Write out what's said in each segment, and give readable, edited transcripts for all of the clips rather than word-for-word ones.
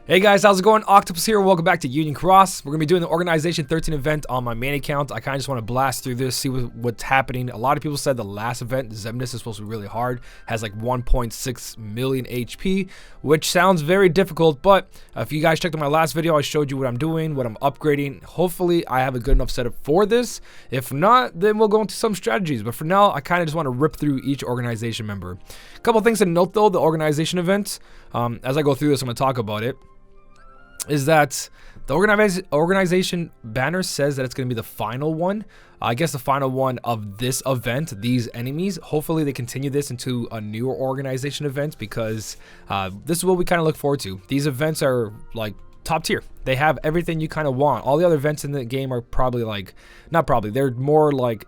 Hey guys, how's it going? Octopus here. Welcome back to Union Cross. We're going to be doing the Organization 13 event on my main account. I kind of just want to blast through this, see what's happening. A lot of people said the last event, Zemnis, is supposed to be really hard. Has like 1.6 million HP, which sounds very difficult. But if you guys checked out my last video, I showed you what I'm doing, what I'm upgrading. Hopefully, I have a good enough setup for this. If not, then we'll go into some strategies. But for now, I kind of just want to rip through each organization member. A couple things to note though, the organization event. As I go through this, I'm going to talk about it. Is that the organization banner says that it's going to be the final one. I guess the final one of this event, these enemies. Hopefully they continue this into a newer organization event because this is what we kind of look forward to. These events are like top tier. They have everything you kind of want. All the other events in the game are probably like, not probably, they're more like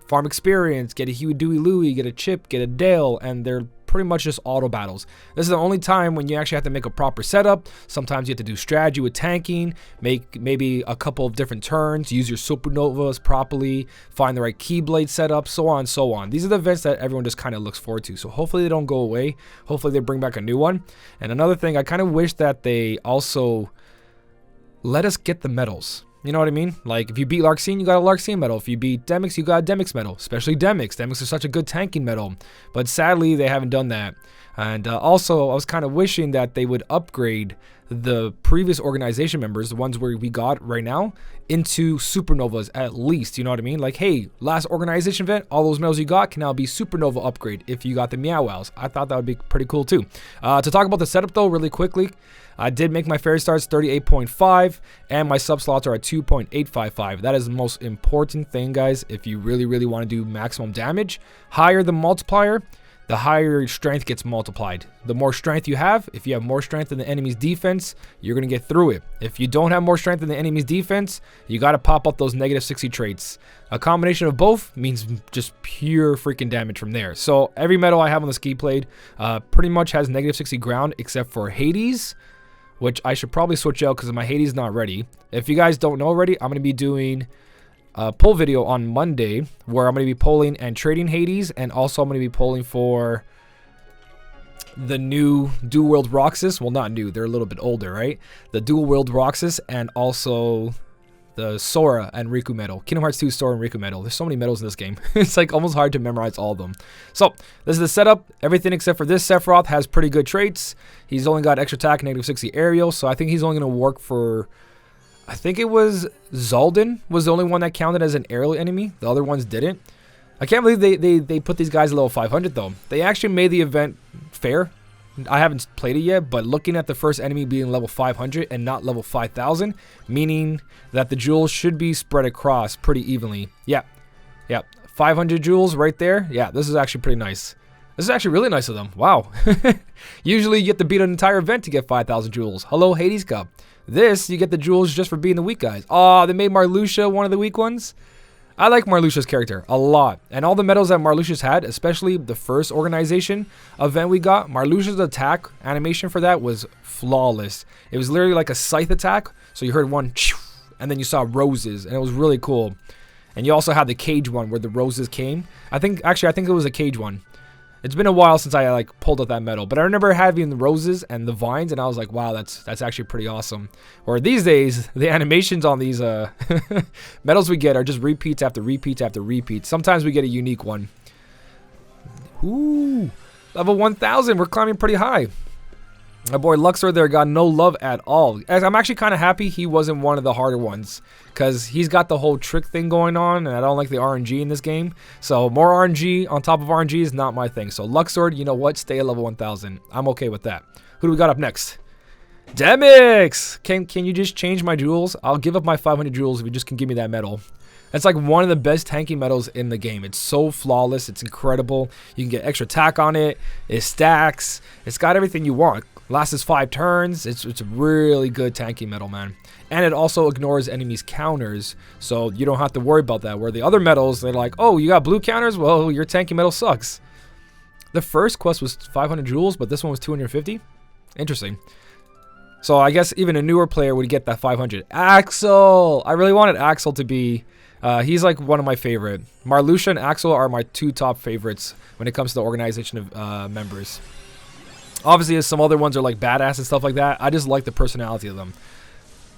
farm experience, get a Huey, Dewey, Louie, get a Chip, get a Dale, and they're pretty much just auto battles. This is the only time when you actually have to make a proper setup. Sometimes you have to do strategy with tanking, make maybe a couple of different turns, use your supernovas properly, find the right keyblade setup, so on and so on. These are the events that everyone just kind of looks forward to. So hopefully they don't go away. Hopefully they bring back a new one. And another thing, I kind of wish that they also let us get the medals. You know what I mean? Like, if you beat Larxene, you got a Larxene medal. If you beat Demix, you got a Demix medal. Especially Demix. Demix is such a good tanking medal. But sadly, they haven't done that. And also, I was kind of wishing that they would upgrade the previous organization members, the ones where we got right now, into supernovas at least. You know what I mean? Like, hey, last organization event, all those medals you got can now be supernova upgrade if you got the Meow Wows. I thought that would be pretty cool too. To talk about the setup though, really quickly, I did make my fairy stars 38.5 and my sub slots are at 2.855. That is the most important thing, guys. If you really want to do maximum damage, higher the multiplier, the higher your strength gets multiplied. The more strength you have, if you have more strength than the enemy's defense, you're going to get through it. If you don't have more strength than the enemy's defense, you got to pop up those negative 60 traits. A combination of both means just pure freaking damage from there. So every medal I have on the ski blade pretty much has negative 60 ground except for Hades, which I should probably switch out because my Hades is not ready. If you guys don't know already, I'm going to be doing a poll video on Monday where I'm going to be polling and trading Hades, and also I'm going to be polling for the new Dual World Roxas. Well, not new, they're a little bit older, right? The Dual World Roxas and also the Sora and Riku medal. Kingdom Hearts 2 Sora and Riku medal. There's so many medals in this game. It's like almost hard to memorize all of them. So this is the setup. Everything except for this Sephiroth has pretty good traits. He's only got extra attack, negative 60 aerial, so I think he's only going to work for, I think it was Zaldin was the only one that counted as an aerial enemy. The other ones didn't. I can't believe they put these guys at level 500 though. They actually made the event fair. I haven't played it yet, but looking at the first enemy being level 500 and not level 5000, meaning that the jewels should be spread across pretty evenly. Yeah, 500 jewels right there. Yeah, this is actually pretty nice. This is actually really nice of them. Wow. Usually you get to beat an entire event to get 5,000 jewels. Hello, Hades Cup. This, you get the jewels just for being the weak guys. Oh, they made Marluxia one of the weak ones. I like Marluxia's character a lot. And all the medals that Marluxia's had, especially the first organization event we got, Marluxia's attack animation for that was flawless. It was literally like a scythe attack. So you heard one, and then you saw roses, and it was really cool. And you also had the cage one where the roses came. I think it was a cage one. It's been a while since I like pulled out that medal, but I remember having the roses and the vines, and I was like, wow, that's actually pretty awesome. Or these days, the animations on these medals we get are just repeats after repeats after repeats. Sometimes we get a unique one. Ooh, level 1000, we're climbing pretty high. My boy Luxor there got no love at all. I'm actually kind of happy he wasn't one of the harder ones, because he's got the whole trick thing going on, and I don't like the RNG in this game. So more RNG on top of RNG is not my thing. So Luxor, you know what? Stay at level 1000. I'm okay with that. Who do we got up next? Demix! Can you just change my jewels? I'll give up my 500 jewels if you just can give me that medal. It's like one of the best tanking medals in the game. It's so flawless. It's incredible. You can get extra attack on it. It stacks. It's got everything you want. Lasts 5 turns. It's a really good tanking medal, man. And it also ignores enemies' counters, so you don't have to worry about that. Where the other medals, they're like, oh, you got blue counters? Well, your tanking medal sucks. The first quest was 500 jewels, but this one was 250. Interesting. So I guess even a newer player would get that 500. Axel! I really wanted Axel to be... he's like one of my favorite. Marluxia and Axel are my 2 top favorites when it comes to the organization of members. Obviously, some other ones are like badass and stuff like that. I just like the personality of them.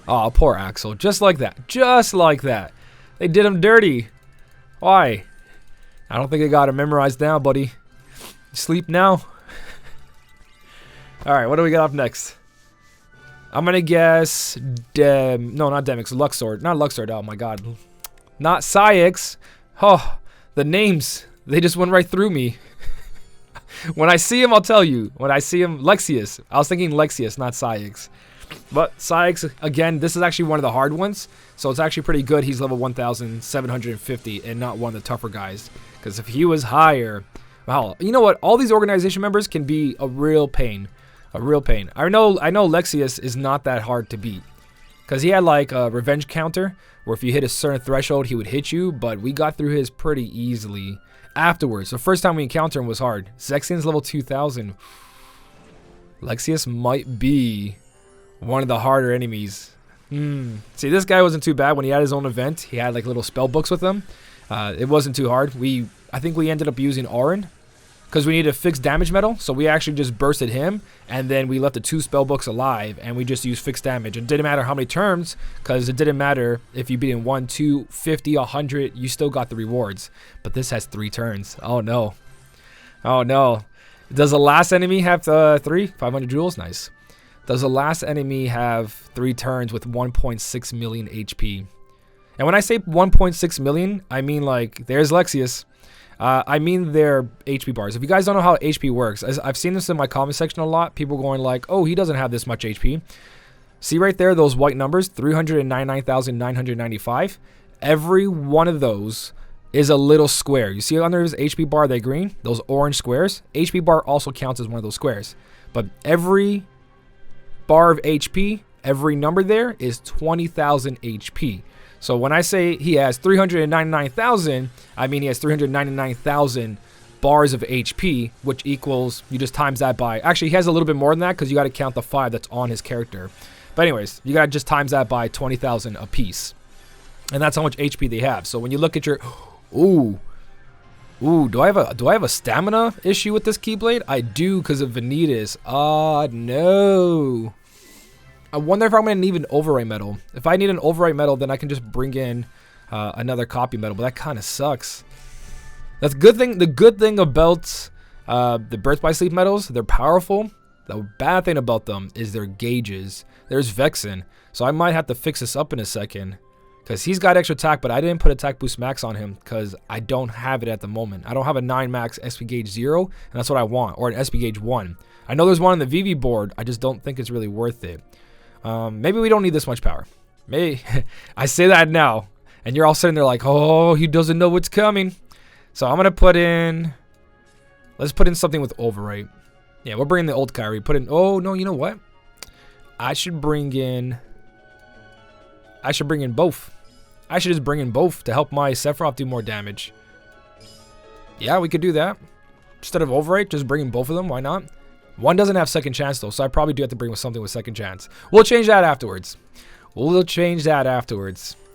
Oh, poor Axel. Just like that. Just like that. They did him dirty. Why? I don't think I got it memorized now, buddy. Sleep now. Alright, what do we got up next? I'm gonna guess... no, not Demix. Luxord. Not Luxord. Oh, my God. Not Syx. Oh, the names. They just went right through me. When I see him, I'll tell you. When I see him, Lexius. I was thinking Lexius, not Syx. But Syx, again, this is actually one of the hard ones. So it's actually pretty good. He's level 1,750 and not one of the tougher guys. Because if he was higher... Wow, you know what? All these organization members can be a real pain. A real pain. I know Lexius is not that hard to beat. Because he had like a revenge counter. Where if you hit a certain threshold, he would hit you. But we got through his pretty easily. Afterwards, the first time we encountered him was hard. Zexian's level 2,000. Lexius might be one of the harder enemies. See, this guy wasn't too bad when he had his own event. He had like little spell books with him. It wasn't too hard. I think we ended up using Auron because we needed a fixed damage medal. So we actually just bursted him, and then we left the 2 spell books alive, and we just used fixed damage. It didn't matter how many turns, because it didn't matter if you beat in 1, 2, 50, 100. You still got the rewards. But this has 3 turns. Oh no. Oh no. Does the last enemy have 3? 500 jewels? Nice. Does the last enemy have 3 turns with 1.6 million HP? And when I say 1.6 million, I mean like, there's Lexius. I mean their HP bars. If you guys don't know how HP works, I've seen this in my comment section a lot. People going like, oh, he doesn't have this much HP. See right there, those white numbers, 399,995. Every one of those is a little square. You see under his HP bar, they're green, those orange squares. HP bar also counts as one of those squares. But every bar of HP, every number there is 20,000 HP. So when I say he has 399,000, I mean he has 399,000 bars of HP, which equals, you just times that by, actually he has a little bit more than that because you got to count the 5 that's on his character. But anyways, you got to just times that by 20,000 a piece. And that's how much HP they have. So when you look at your, ooh, do I have a stamina issue with this Keyblade? I do because of Vanitas. No. I wonder if I'm going to need an overwrite medal. If I need an overwrite medal, then I can just bring in another copy medal. But that kind of sucks. That's good thing. The good thing about the Birth by Sleep medals, they're powerful. The bad thing about them is their gauges. There's Vexen. So I might have to fix this up in a second. Because he's got extra attack, but I didn't put attack boost max on him because I don't have it at the moment. I don't have a 9 max SP gauge 0, and that's what I want. Or an SP gauge 1. I know there's one on the VV board. I just don't think it's really worth it. Maybe we don't need this much power. Maybe I say that now, and you're all sitting there like, oh, he doesn't know what's coming. So I'm gonna put in. Let's put in something with overwrite. Yeah, we'll bring in the old Kyrie. Put in. Oh no, you know what? I should bring in both. I should just bring in both to help my Sephiroth do more damage. Yeah, we could do that. Instead of overwrite, just bring in both of them. Why not? One doesn't have second chance though, so I probably do have to bring with something with second chance. We'll change that afterwards.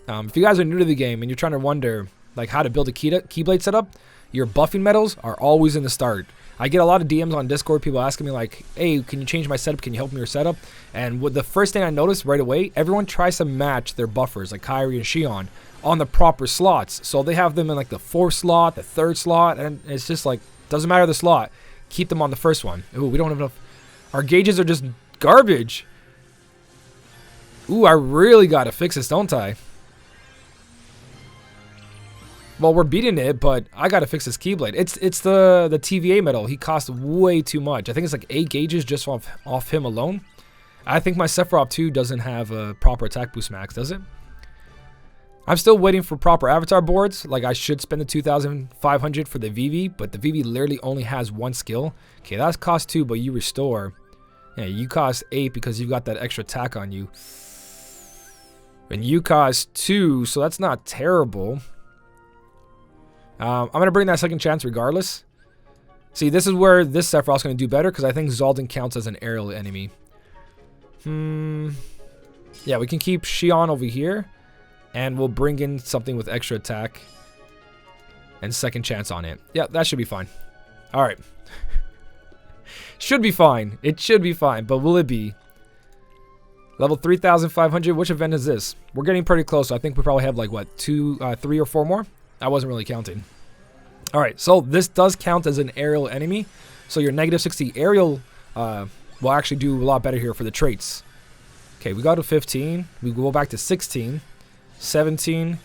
If you guys are new to the game and you're trying to wonder like how to build a Keyblade setup, your buffing medals are always in the start. I get a lot of DMs on Discord, people asking me like, hey, can you change my setup? Can you help me with your setup? And the first thing I noticed right away, everyone tries to match their buffers like Kyrie and Shion on the proper slots. So they have them in like the 4th slot, the 3rd slot, and it's just like, doesn't matter the slot. Keep them on the first one. Ooh, we don't have enough. Our gauges are just garbage. Ooh, I really gotta fix this, don't I? Well, we're beating it, but I gotta fix this Keyblade. It's the TVA medal. He costs way too much. I think it's like 8 gauges just off him alone. I think my Sephiroth 2 doesn't have a proper attack boost max, does it? I'm still waiting for proper avatar boards. Like I should spend the 2,500 for the VV, but the VV literally only has 1 skill. Okay, that's cost 2, but you restore. Yeah, you cost 8 because you've got that extra attack on you. And you cost 2, so that's not terrible. I'm going to bring that second chance regardless. See, this is where this Sephiroth's going to do better because I think Zaldin counts as an aerial enemy. Yeah, we can keep Shion over here. And we'll bring in something with extra attack. And second chance on it. Yeah, that should be fine. Alright. Should be fine. It should be fine, but will it be? Level 3,500. Which event is this? We're getting pretty close. So I think we probably have like, what, 3 or 4 more? I wasn't really counting. All right, so this does count as an aerial enemy. So your negative 60 aerial will actually do a lot better here for the traits. Okay, we got to 15. We go back to 16, 17.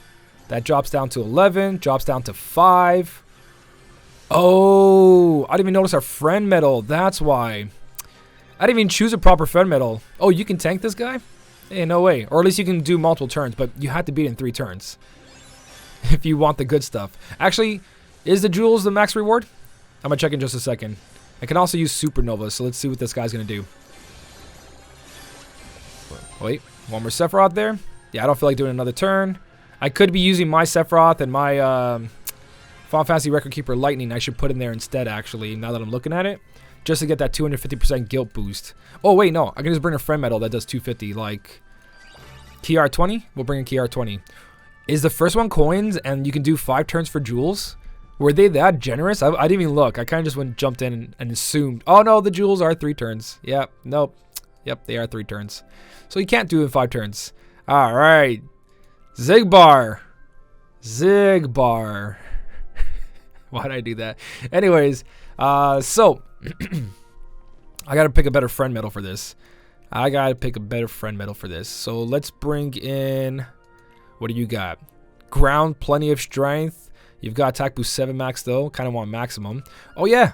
That drops down to 11, drops down to 5. Oh, I didn't even notice our friend medal. That's why. I didn't even choose a proper friend medal. Oh, you can tank this guy? Hey, no way. Or at least you can do multiple turns, but you have to beat it in 3 turns. If you want the good stuff. Actually, is the jewels the max reward? I'm going to check in just a second. I can also use Supernova, so let's see what this guy's going to do. Wait, one more Sephiroth there. Yeah, I don't feel like doing another turn. I could be using my Sephiroth and my Final Fantasy Record Keeper Lightning. I should put in there instead, actually, now that I'm looking at it. Just to get that 250% guilt boost. Oh, wait, no. I can just bring a friend medal that does 250, like KR20. We'll bring in KR20. Is the first one coins and you can do 5 turns for jewels? Were they that generous? I didn't even look. I kind of just jumped in and assumed. Oh, no, the jewels are 3 turns. Yep, nope. Yep, they are 3 turns. So you can't do it in 5 turns. All right. Zigbar. Zigbar. Why did I do that? Anyways, so I got to pick a better friend medal for this. So let's bring in, what do you got? Ground, plenty of strength. You've got attack boost 7 max though. Kind of want maximum. Oh yeah,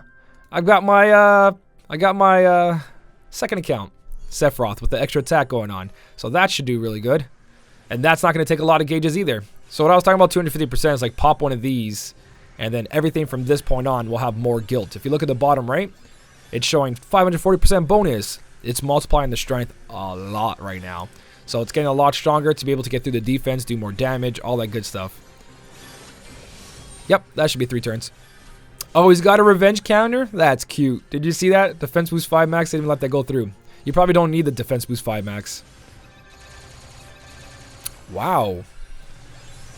I got my second account, Sephiroth, with the extra attack going on. So that should do really good. And that's not going to take a lot of gauges either. So what I was talking about 250% is like pop one of these, and then everything from this point on will have more guilt. If you look at the bottom right, it's showing 540% bonus. It's multiplying the strength a lot right now. So it's getting a lot stronger to be able to get through the defense, do more damage, all that good stuff. Yep, that should be 3 turns. Oh, he's got a revenge counter? That's cute. Did you see that? Defense boost 5 max, didn't even let that go through. You probably don't need the defense boost 5 max. Wow.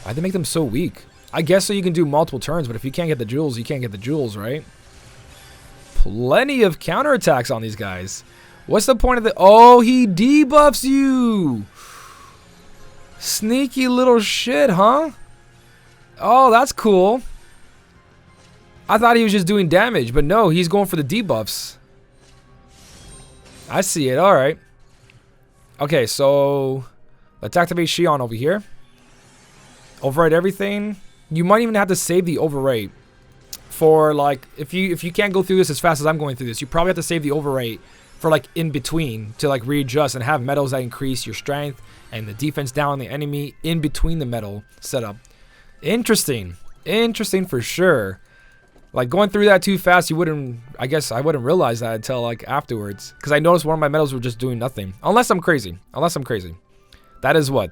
Why'd they make them so weak? I guess so you can do multiple turns, but if you can't get the jewels, you can't get the jewels, right? Plenty of counterattacks on these guys. What's the point of the... Oh, he debuffs you! Sneaky little shit, huh? Oh, that's cool. I thought he was just doing damage, but no, he's going for the debuffs. I see it, alright. Okay, so... let's activate Shion over here. Overwrite everything. You might even have to save the overwrite. For like, if you can't go through this as fast as I'm going through this, you probably have to save the overwrite for like in between to like readjust and have medals that increase your strength and the defense down on the enemy in between the medal setup. Interesting. Interesting for sure. Like going through that too fast, I guess I wouldn't realize that until like afterwards. Because I noticed one of my medals were just doing nothing. Unless I'm crazy. That is what?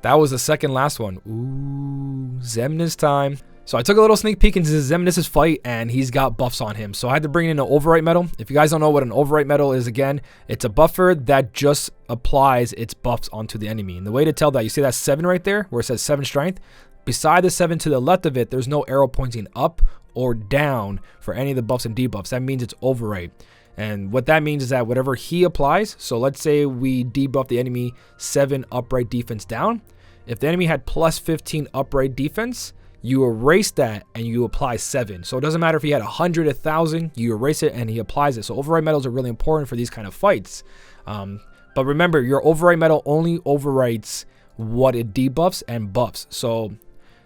That was the second last one. Ooh, Xemnas time. So I took a little sneak peek into Xemnas' fight, and he's got buffs on him. So I had to bring in an overwrite medal. If you guys don't know what an overwrite medal is, again, it's a buffer that just applies its buffs onto the enemy. And the way to tell that, you see that 7 right there, where it says 7 strength? Beside the 7 to the left of it, there's no arrow pointing up or down for any of the buffs and debuffs. That means it's overwrite. And what that means is that whatever he applies, so let's say we debuff the enemy 7 upright defense down. If the enemy had plus 15 upright defense, you erase that and you apply 7. So it doesn't matter if he had 100, 1,000, you erase it and he applies it. So override medals are really important for these kind of fights. But remember, your override medal only overwrites what it debuffs and buffs. So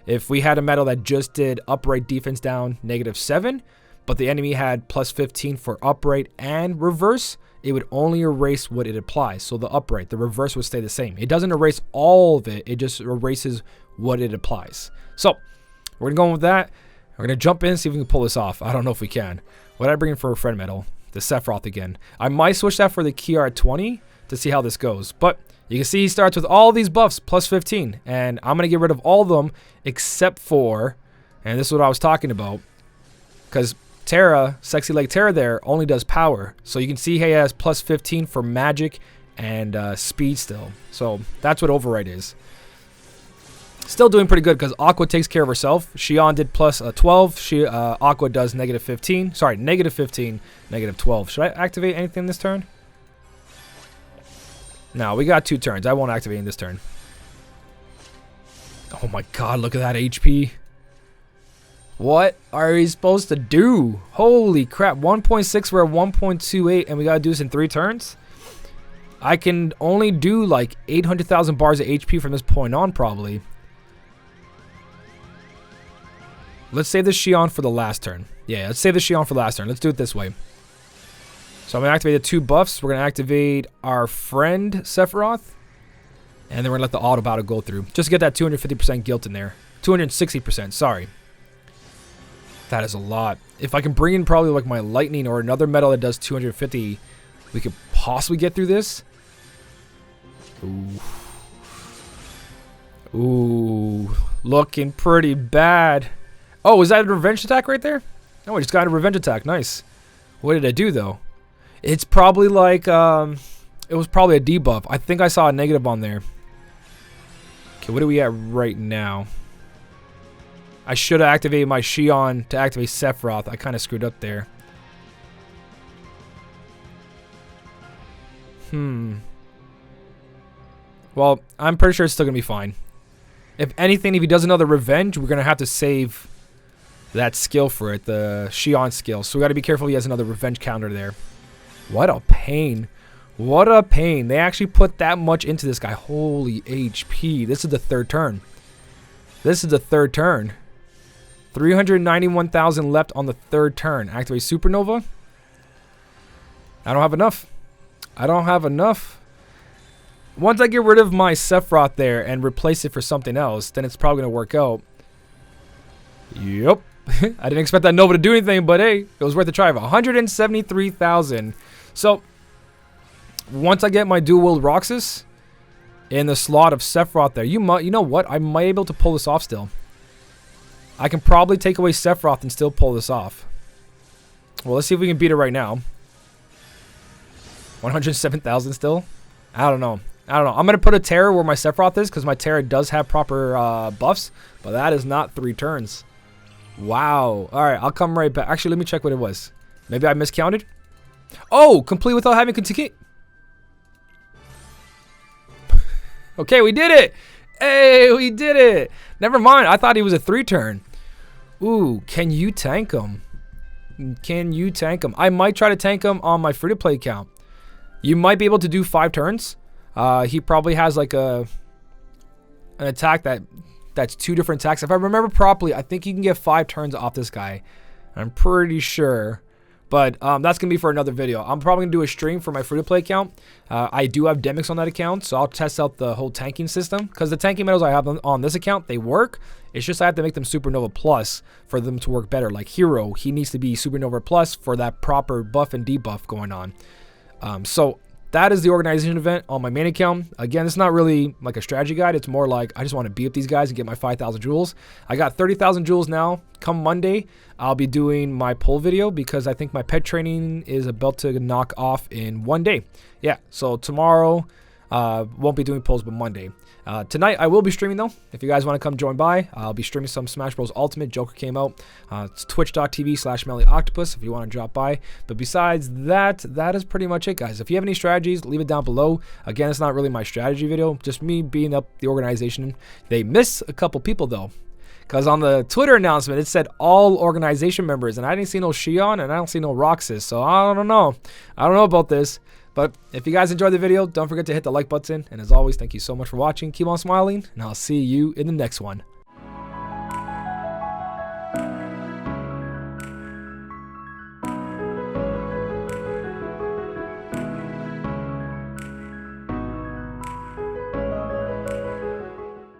if we had a medal that just did upright defense down -7, but the enemy had plus 15 for upright and reverse, it would only erase what it applies. So the upright, the reverse would stay the same. It doesn't erase all of it. It just erases what it applies. So we're going to go with that. We're going to jump in, see if we can pull this off. I don't know if we can. What did I bring in for a friend medal? The Sephiroth again. I might switch that for the KR20 to see how this goes. But you can see he starts with all these buffs, plus 15. And I'm going to get rid of all of them except for, and this is what I was talking about, because Terra, Sexy Leg Terra there, only does power. So you can see he has plus 15 for magic and speed still. So that's what override is. Still doing pretty good because Aqua takes care of herself. Xion did plus 12. Aqua does negative 15. Sorry, negative 15, negative 12. Should I activate anything this turn? No, we got 2 turns. I won't activate in this turn. Oh my god, look at that HP. What are we supposed to do? Holy crap, 1.6, we're at 1.28, and we gotta do this in 3 turns? I can only do like 800,000 bars of HP from this point on, probably. Let's save the Xion for the last turn. Yeah, let's save the Xion for the last turn. Let's do it this way. So I'm going to activate the 2 buffs. We're going to activate our friend Sephiroth. And then we're going to let the auto battle go through. Just to get that 250% guilt in there. 260%, sorry. That is a lot. If I can bring in probably like my lightning or another metal that does 250, we could possibly get through this. Ooh. Ooh. Looking pretty bad. Oh, was that a revenge attack right there? No, I just got a revenge attack. Nice. What did I do, though? It's probably like, it was probably a debuff. I think I saw a negative on there. Okay, what are we at right now? I should have activated my Xion to activate Sephiroth. I kind of screwed up there. Well, I'm pretty sure it's still going to be fine. If anything, if he does another revenge, we're going to have to save that skill for it, the Xion skill. So we got to be careful he has another revenge counter there. What a pain. What a pain. They actually put that much into this guy. Holy HP. This is the 3rd turn. This is the 3rd turn. 391,000 left on the 3rd turn. Activate Supernova. I don't have enough. I don't have enough. Once I get rid of my Sephiroth there and replace it for something else, then it's probably going to work out. Yep. I didn't expect that Nova to do anything, but hey, it was worth a try. 173,000. So, once I get my dual-wield Roxas in the slot of Sephiroth there, you know what? I might be able to pull this off still. I can probably take away Sephiroth and still pull this off. Well, let's see if we can beat it right now. 107,000 still? I don't know. I don't know. I'm going to put a Terra where my Sephiroth is because my Terra does have proper buffs, but that is not 3 turns. Wow. All right, I'll come right back. Actually, let me check what it was. Maybe I miscounted. Oh, complete without having to... Okay, we did it. Hey, we did it. Never mind. I thought he was a 3 turn. Ooh, can you tank him? Can you tank him? I might try to tank him on my free-to-play account. You might be able to do 5 turns. He probably has like an attack that's 2 different attacks. If I remember properly, I think you can get 5 turns off this guy. I'm pretty sure. But that's going to be for another video. I'm probably going to do a stream for my free-to-play account. I do have Demix on that account, so I'll test out the whole tanking system. Because the tanking medals I have on this account, they work. It's just I have to make them Supernova Plus for them to work better. Like Hero, he needs to be Supernova Plus for that proper buff and debuff going on. So that is the organization event on my main account. Again, it's not really like a strategy guide. It's more like I just want to beat up these guys and get my 5,000 jewels. I got 30,000 jewels now. Come Monday, I'll be doing my poll video because I think my pet training is about to knock off in 1 day. Yeah, so tomorrow won't be doing polls, but Monday. Tonight I will be streaming though. If you guys want to come join by, I'll be streaming some Smash Bros. Ultimate. Joker came out. It's twitch.tv/SmellyOctopus if you want to drop by. But besides that, that is pretty much it, guys. If you have any strategies, leave it down below. Again, it's not really my strategy video, just me beating up the organization. They miss a couple people though, because on the Twitter announcement it said all organization members, and I didn't see no Xion and I don't see no Roxas. So I don't know. I don't know about this. But if you guys enjoyed the video, don't forget to hit the like button. And as always, thank you so much for watching. Keep on smiling, and I'll see you in the next one.